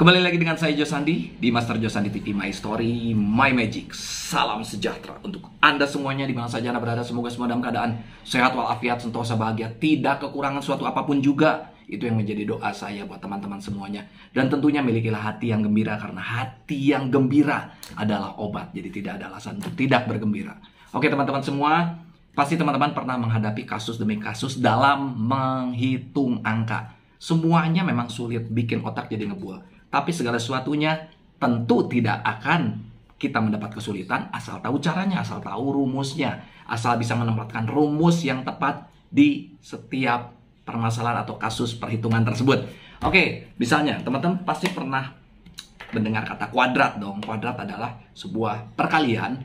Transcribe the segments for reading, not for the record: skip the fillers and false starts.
Kembali lagi dengan saya Josandi di Master Josandi TV, My Story, My Magic. Salam sejahtera untuk Anda semuanya di mana saja Anda berada. Semoga semua dalam keadaan sehat walafiat, sentosa bahagia, tidak kekurangan suatu apapun juga. Itu yang menjadi doa saya buat teman-teman semuanya. Dan tentunya milikilah hati yang gembira, karena hati yang gembira adalah obat. Jadi tidak ada alasan untuk tidak bergembira. Oke teman-teman semua, pasti teman-teman pernah menghadapi kasus demi kasus dalam menghitung angka. Semuanya memang sulit, bikin otak jadi ngebul. Tapi segala sesuatunya tentu tidak akan kita mendapat kesulitan asal tahu caranya, asal tahu rumusnya, asal bisa menempatkan rumus yang tepat di setiap permasalahan atau kasus perhitungan tersebut. Oke, misalnya teman-teman pasti pernah mendengar kata kuadrat dong. Kuadrat adalah sebuah perkalian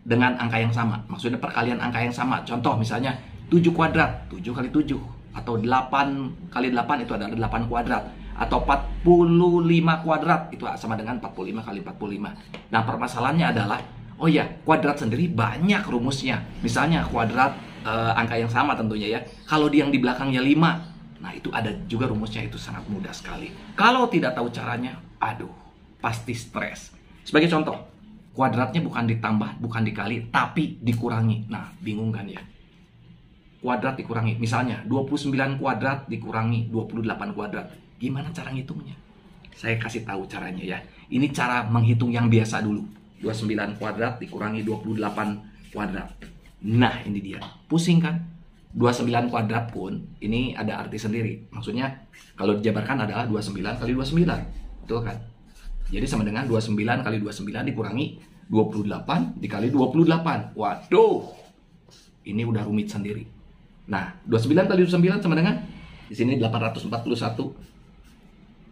dengan angka yang sama. Maksudnya perkalian angka yang sama. Contoh misalnya 7 kuadrat, 7 kali 7. Atau 8 kali 8 itu adalah 8 kuadrat. Atau 45 kuadrat itu sama dengan 45 kali 45. Nah permasalahannya adalah, oh ya, kuadrat sendiri banyak rumusnya. Misalnya kuadrat angka yang sama tentunya ya. Kalau yang di belakangnya 5, nah itu ada juga rumusnya, itu sangat mudah sekali. Kalau tidak tahu caranya, aduh, pasti stres. Sebagai contoh, kuadratnya bukan ditambah, bukan dikali, tapi dikurangi. Nah bingung kan ya? Kuadrat dikurangi, misalnya 29 kuadrat dikurangi 28 kuadrat. Gimana cara ngitungnya? Saya kasih tahu caranya ya. Ini cara menghitung yang biasa dulu. 29 kuadrat dikurangi 28 kuadrat. Nah ini dia. Pusing kan? 29 kuadrat pun ini ada arti sendiri. Maksudnya kalau dijabarkan adalah 29 kali 29. Betul kan? Jadi sama dengan 29 kali 29 dikurangi 28 dikali 28. Waduh. Ini udah rumit sendiri. Nah 29 kali 29 sama dengan, di sini 841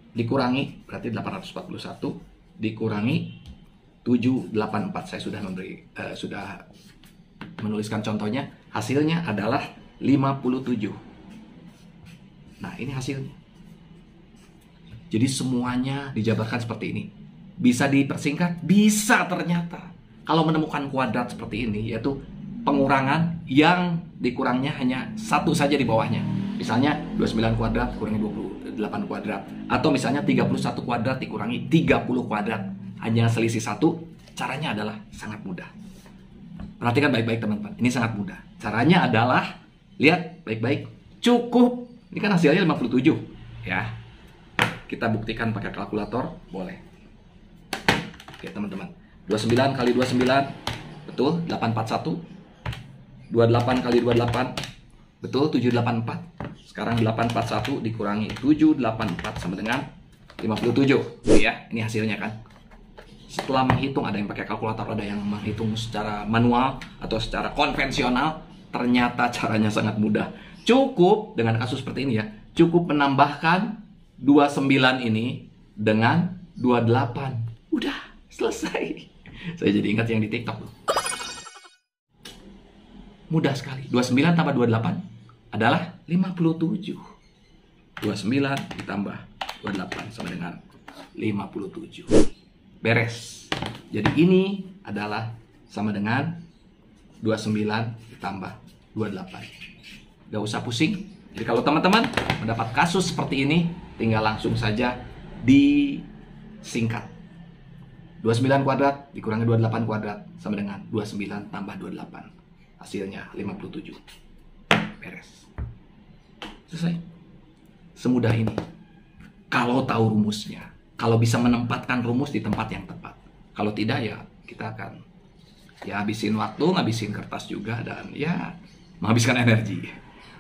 dikurangi, berarti 841 dikurangi 784. Saya sudah menuliskan contohnya. Hasilnya adalah 57. Nah ini hasilnya. Jadi semuanya dijabarkan seperti ini. Bisa dipersingkat? Bisa ternyata. Kalau menemukan kuadrat seperti ini, yaitu pengurangan yang dikurangnya hanya satu saja di bawahnya. Misalnya 29 kuadrat kurangi 28 kuadrat. Atau misalnya 31 kuadrat dikurangi 30 kuadrat. Hanya selisih satu. Caranya adalah sangat mudah. Perhatikan baik-baik teman-teman. Ini sangat mudah. Caranya adalah, lihat baik-baik. Cukup. Ini kan hasilnya 57. Ya. Kita buktikan pakai kalkulator. Boleh. Oke teman-teman. 29 kali 29. Betul. 841. 28 kali 28. Betul. 784. Sekarang 841 dikurangi 784 sama dengan 57. Ya, ini hasilnya kan. Setelah menghitung, ada yang pakai kalkulator, ada yang menghitung secara manual atau secara konvensional. Ternyata caranya sangat mudah. Cukup dengan kasus seperti ini ya. Cukup menambahkan 29 ini dengan 28. Udah, selesai. Saya jadi ingat yang di TikTok loh. Mudah sekali. 29 tambah 28 adalah 57. 29 ditambah 28 sama dengan 57. Beres. Jadi ini adalah sama dengan 29 ditambah 28. Gak usah pusing. Jadi kalau teman-teman mendapat kasus seperti ini, tinggal langsung saja disingkat. 29 kuadrat dikurangi 28 kuadrat sama dengan 29 tambah 28. Hasilnya 57. Beres. Selesai. Semudah ini. Kalau tahu rumusnya. Kalau bisa menempatkan rumus di tempat yang tepat. Kalau tidak ya kita akan ya habisin waktu, ngabisin kertas juga, dan ya menghabiskan energi.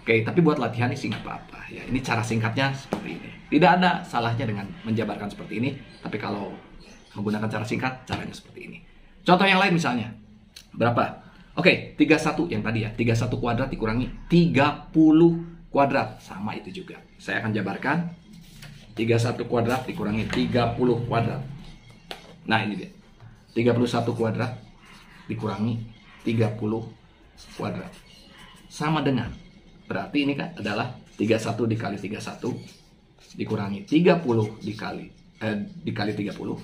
Oke, tapi buat latihan ini sih nggak apa-apa. Ya, ini cara singkatnya seperti ini. Tidak ada salahnya dengan menjabarkan seperti ini. Tapi kalau menggunakan cara singkat, caranya seperti ini. Contoh yang lain misalnya. Berapa? Oke, 31 yang tadi ya. 31 kuadrat dikurangi 30 kuadrat. Sama itu juga. Saya akan jabarkan. 31 kuadrat dikurangi 30 kuadrat. Nah ini dia. 31 kuadrat dikurangi 30 kuadrat. Sama dengan. Berarti ini kan adalah 31 dikali 31 dikurangi 30 dikali 30.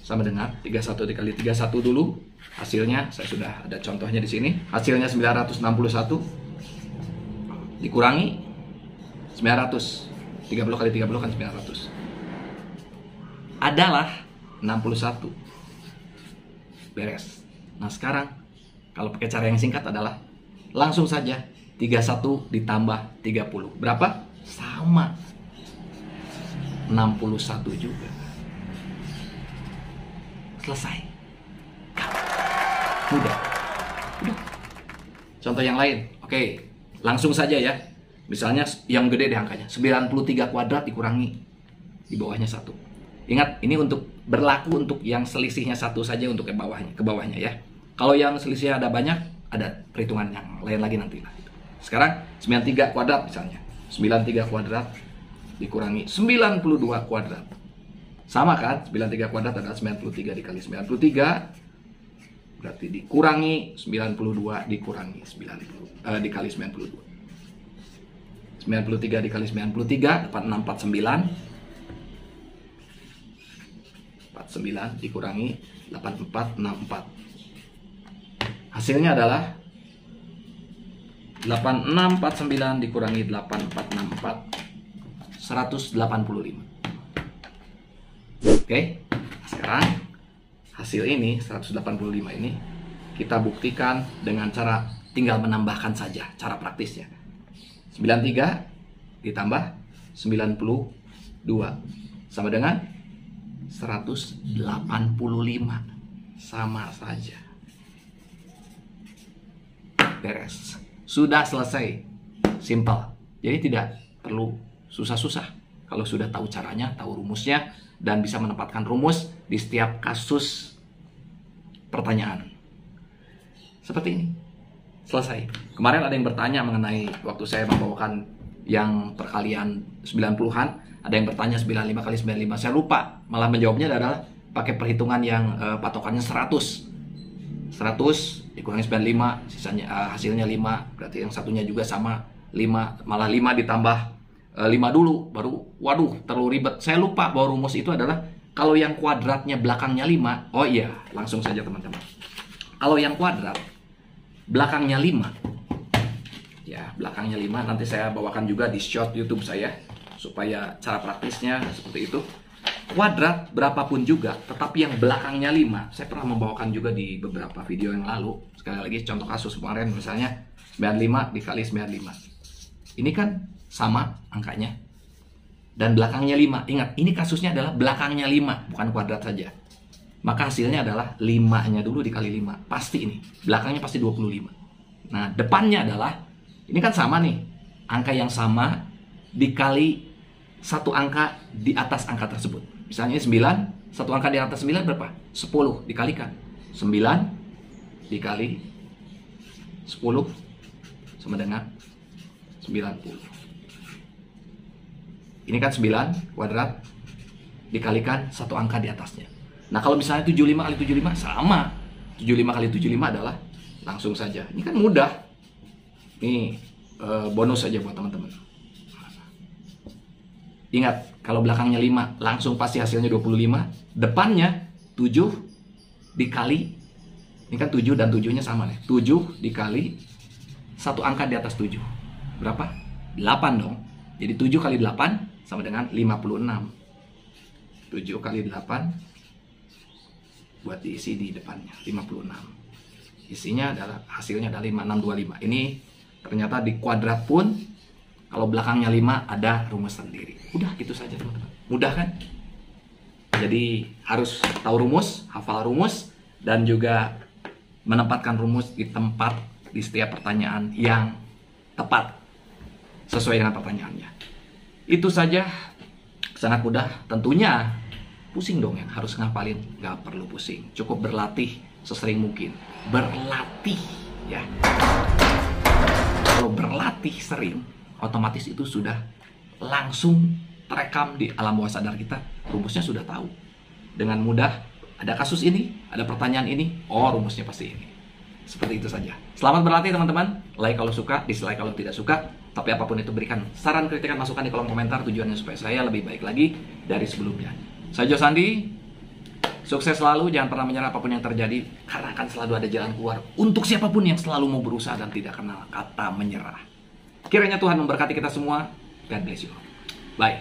Sama dengan 31 dikali 31 dulu. Hasilnya, saya sudah ada contohnya di sini. Hasilnya 961 dikurangi 900. 30 kali 30 kan 900. adalah 61. Beres. Nah sekarang kalau pakai cara yang singkat adalah langsung saja 31 ditambah 30. Berapa? Sama. 61 juga. Selesai. Mudah. Udah. Contoh yang lain. Oke, langsung saja ya. Misalnya yang gede deh angkanya. 93 kuadrat dikurangi di bawahnya 1. Ingat, ini untuk berlaku untuk yang selisihnya 1 saja untuk ke bawahnya ya. Kalau yang selisihnya ada banyak, ada perhitungan yang lain lagi nanti. Sekarang 93 kuadrat misalnya. 93 kuadrat dikurangi 92 kuadrat. Sama kan? 93 kuadrat adalah 93 dikali 93. Berarti dikurangi 92 dikurangi 90 dikali 92. 93 dikali 93 dapat 649. 49 dikurangi 8464. Hasilnya adalah 8649 dikurangi 8464, 185. Oke, sekarang hasil ini 185 ini kita buktikan dengan cara tinggal menambahkan saja, cara praktisnya. 93 ditambah 92 sama dengan 185, sama saja. Beres. Sudah selesai. Simple. Jadi tidak perlu susah-susah. Kalau sudah tahu caranya, tahu rumusnya, dan bisa menempatkan rumus di setiap kasus pertanyaan. Seperti ini. Selesai. Kemarin ada yang bertanya mengenai waktu saya membawakan yang perkalian 90-an. Ada yang bertanya 95 kali 95. Saya lupa. Malah menjawabnya adalah pakai perhitungan yang patokannya 100. 100 dikurangi 95, sisanya hasilnya 5. Berarti yang satunya juga sama 5. Malah 5 ditambah 5 dulu. Baru, waduh, terlalu ribet. Saya lupa bahwa rumus itu adalah kalau yang kuadratnya belakangnya 5. Oh iya, langsung saja teman-teman. Kalau yang kuadrat belakangnya 5. Ya, belakangnya 5. Nanti saya bawakan juga di short YouTube saya. Supaya cara praktisnya seperti itu. Kuadrat berapapun juga, tetapi yang belakangnya 5. Saya pernah membawakan juga di beberapa video yang lalu. Sekali lagi contoh kasus kemarin misalnya 95 dikali 95. Ini kan sama angkanya. Dan belakangnya 5. Ingat, ini kasusnya adalah belakangnya 5, bukan kuadrat saja. Maka hasilnya adalah 5-nya dulu dikali 5. Pasti ini. Belakangnya pasti 25. Nah, depannya adalah, ini kan sama nih. Angka yang sama dikali satu angka di atas angka tersebut. Misalnya 9, satu angka di atas 9 berapa? 10 dikalikan. 9 dikali 10 sama dengan 90. Ini kan 9 kuadrat dikalikan satu angka di atasnya. Nah kalau misalnya 75 kali 75 sama. 75 kali 75 adalah langsung saja. Ini kan mudah. Ini bonus saja buat teman-teman. Ingat, kalau belakangnya 5 langsung pasti hasilnya 25. Depannya 7 dikali, ini kan 7 dan 7-nya sama nih. 7 dikali satu angka di atas 7. Berapa? 8 dong. Jadi 7 kali 8 sama dengan 56. 7 kali 8 buat diisi di depannya 56. Isinya adalah, hasilnya adalah 5625. Ini ternyata di kuadrat pun kalau belakangnya 5 ada rumus sendiri. Udah gitu saja teman-teman. Mudah kan? Jadi harus tahu rumus, hafal rumus, dan juga menempatkan rumus di tempat di setiap pertanyaan yang tepat sesuai dengan pertanyaannya. Itu saja, sangat mudah. Tentunya pusing dong yang harus ngapalin. Gak perlu pusing, cukup berlatih sesering mungkin. Berlatih ya. Kalau berlatih sering, otomatis itu sudah langsung terekam di alam bawah sadar kita. Rumusnya sudah tahu. Dengan mudah, ada kasus ini, ada pertanyaan ini, oh rumusnya pasti ini. Seperti itu saja. Selamat berlatih teman-teman. Like kalau suka, dislike kalau tidak suka. Tapi apapun itu, berikan saran, kritikan, masukan di kolom komentar. Tujuannya supaya saya lebih baik lagi dari sebelumnya. Saya Josandi. Sukses selalu, jangan pernah menyerah apapun yang terjadi. Karena akan selalu ada jalan keluar untuk siapapun yang selalu mau berusaha dan tidak kenal kata menyerah. Kiranya Tuhan memberkati kita semua. God bless you. Bye.